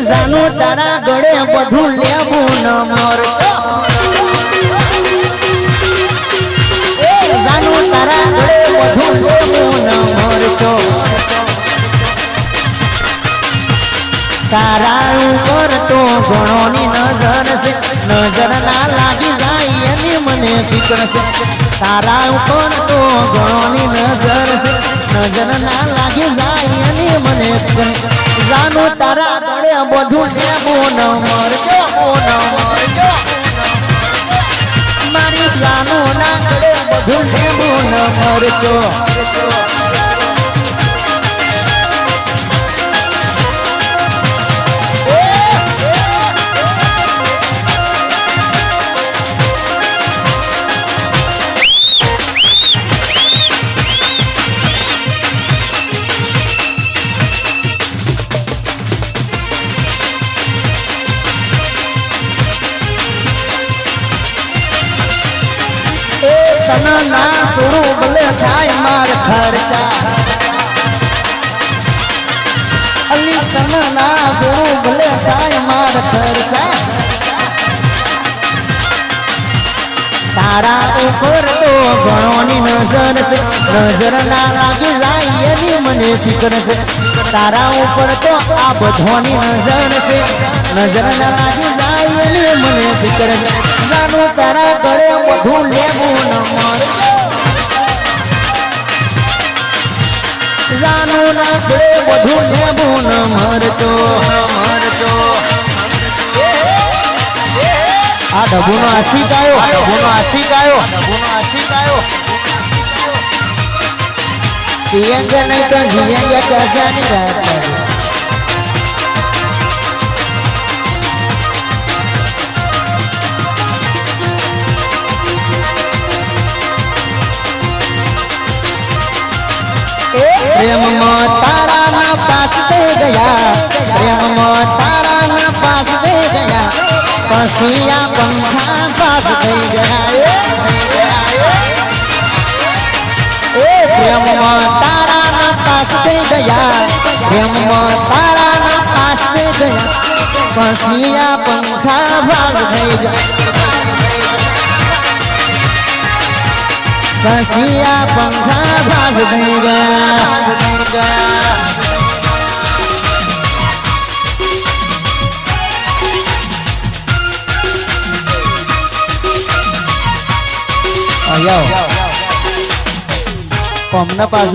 જાનું તારા ગળે બધું લેવું ન મરજો જાનું તારા ગળે બધું લેવું ન મરજો તારા ઉપર તો ઘણોની નજર છે નજર ના લાગી જાય એની મને ફિકર છે તારા ઉપર તો ઘણોની નજર છે નજર ના લાગી જાય એની મને ફિકર જાનું તારા ગળે બધું લેવું ન મરજો મારી જાનું ના ગળે બધું લેવું ન મરજો ના સોરું ભલે થાય માર ખર્ચા અલી ના સોરું ભલે થાય માર ખર્ચા તારા ઉપર તો ઘણોની નજર છે નજર ના લાગી જાય એની મને ફિકર છે તારા ઉપર તો આ બધોની નજર છે નજર ના લાગી જાય એની મને ફિકર છે જાનું તારા ગળે બધું લેવું ન મરજો જાનું ના ગળે બધું લેવું ન મરજો આ ડબુનો આશિક આવ્યો पिएंगे नहीं तो जिएंगे कैसे नहीं रहते प्रेम में तारा न पास दे गया प्रेम में तारा न पास दे गया पसिया पंखा पास दे गया प्रेम में तारा न पास दे गया प्रेम में तारा न पास दे गया पसिया पंखा भाग दे गया पसिया पंखा भाग दे गया हमने पास